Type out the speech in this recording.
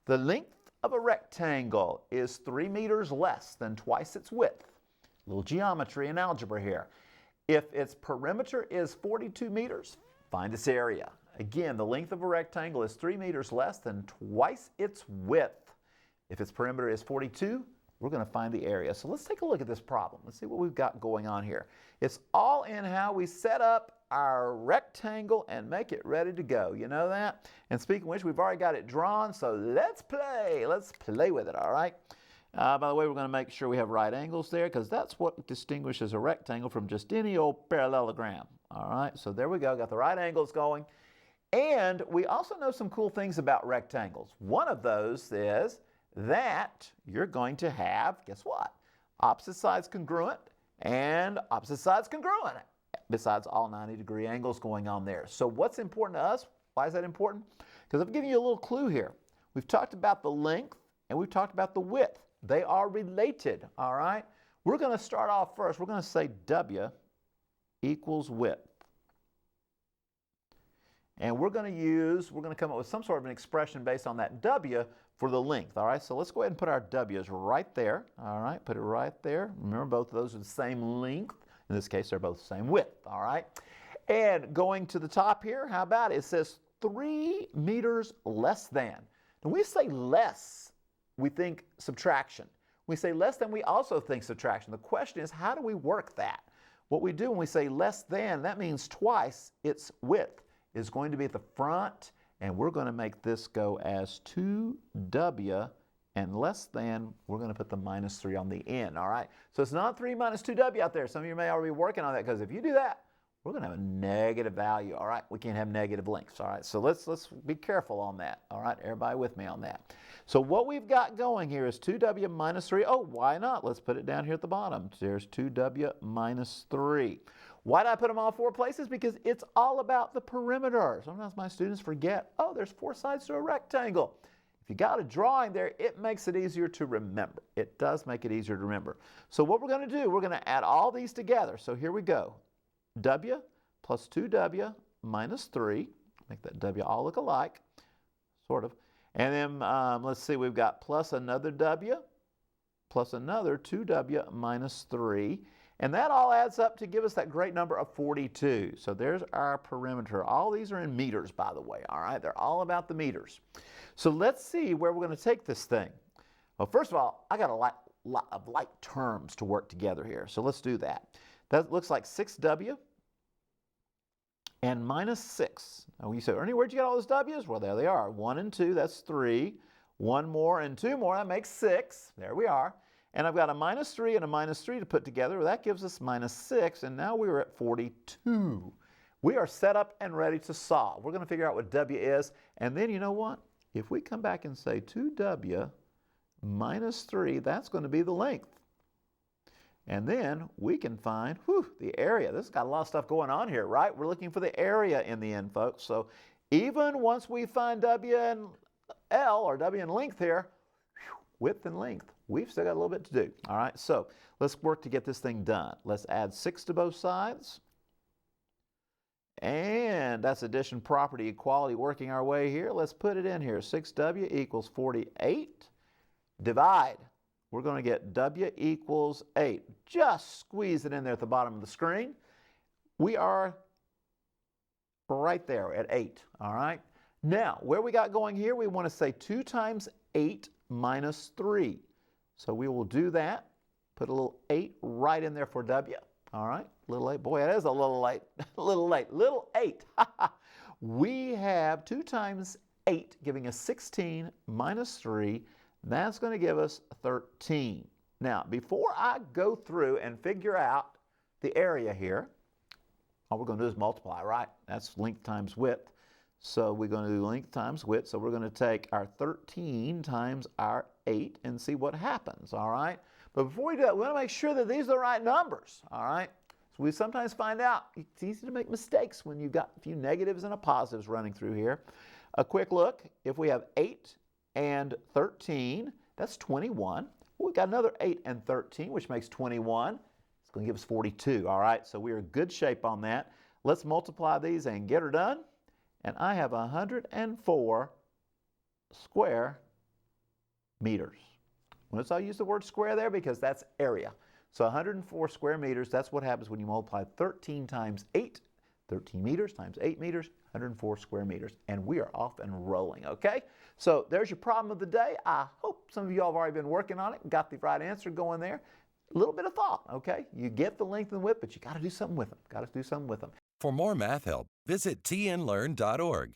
The length of a rectangle is 3 meters less than twice its width. A little geometry and algebra here. If its perimeter is 42 meters, find its area. Again, the length of a rectangle is 3 meters less than twice its width. If its perimeter is 42, we're going to find the area. So let's take a look at this problem. Let's see what we've got going on here. It's all in how we set up our rectangle and make it ready to go. You know that? And speaking of which, we've already got it drawn, so let's play. Let's play with it, all right? By the way, we're going to make sure we have right angles there because that's what distinguishes a rectangle from just any old parallelogram. All right, so there we go. Got the right angles going. And we also know some cool things about rectangles. One of those is that you're going to have, guess what? Opposite sides congruent and opposite sides congruent, besides all 90-degree angles going on there. So what's important to us? Why is that important? Because I'm giving you a little clue here. We've talked about the length and we've talked about the width. They are related, all right? We're going to start off first. We're going to say W equals width. And we're going to come up with some sort of an expression based on that W for the length, all right? So let's go ahead and put our W's right there, all right? Put it right there. Remember, both of those are the same length. In this case, they're both the same width, all right? And going to the top here, how about it? It says 3 meters less than. When we say less, we think subtraction. When we say less than, we also think subtraction. The question is, how do we work that? What we do when we say less than, that means twice its width is going to be at the front, and we're going to make this go as 2W, and less than, we're going to put the minus 3 on the end, all right? So it's not 3 minus 2W out there. Some of you may already be working on that, because if you do that, we're going to have a negative value, all right? We can't have negative lengths, all right? So let's be careful on that, all right? Everybody with me on that. So what we've got going here is 2W minus 3. Oh, why not? Let's put it down here at the bottom. There's 2W minus 3. Why did I put them all 4 places? Because it's all about the perimeter. Sometimes my students forget, oh, there's 4 sides to a rectangle. If you got a drawing there, it makes it easier to remember. It does make it easier to remember. So what we're going to do, we're going to add all these together. So here we go. W plus 2W minus 3. Make that W all look alike, sort of. And then let's see, we've got plus another W plus another 2W minus 3. And that all adds up to give us that great number of 42. So there's our perimeter. All these are in meters, by the way, all right? They're all about the meters. So let's see where we're going to take this thing. Well, first of all, I got a lot of like terms to work together here. So let's do that. That looks like 6W and minus 6. Now you say, Ernie, where'd you get all those W's? Well, there they are. 1 and 2, that's 3. 1 more and 2 more, that makes 6. There we are. And I've got a minus 3 and a minus 3 to put together. Well, that gives us minus 6, and now we're at 42. We are set up and ready to solve. We're going to figure out what W is, and then you know what? If we come back and say 2W minus 3, that's going to be the length. And then we can find, the area. This has got a lot of stuff going on here, right? We're looking for the area in the end, folks. So even once we find W and L, or W and length here, width and length, we've still got a little bit to do. All right, so let's work to get this thing done. Let's add 6 to both sides. And that's addition property equality working our way here. Let's put it in here. 6W equals 48. Divide. We're going to get W equals 8. Just squeeze it in there at the bottom of the screen. We are right there at 8, all right? Now, where we got going here, we want to say 2 times 8 minus 3. So we will do that. Put a little 8 right in there for W, all right? Little 8. Boy, that is a little 8. Little 8. We have 2 times 8 giving us 16 minus 3. That's going to give us 13. Now, before I go through and figure out the area here, all we're going to do is multiply, right? That's length times width. So we're going to do length times width. So we're going to take our 13 times our 8 and see what happens, all right? But before we do that, we want to make sure that these are the right numbers, all right? So we sometimes find out it's easy to make mistakes when you've got a few negatives and a positives running through here. A quick look, if we have 8 and 13, that's 21. Well, we've got another 8 and 13, which makes 21. It's going to give us 42, all right? So we're in good shape on that. Let's multiply these and get her done. And I have 104 square meters. Notice I use the word square there because that's area. So 104 square meters, that's what happens when you multiply 13 times 8, 13 meters times 8 meters, 104 square meters. And we are off and rolling, okay? So there's your problem of the day. I hope some of you all have already been working on it and got the right answer going there. A little bit of thought, okay? You get the length and width, but you got to do something with them. Got to do something with them. For more math help, visit TNLearn.org.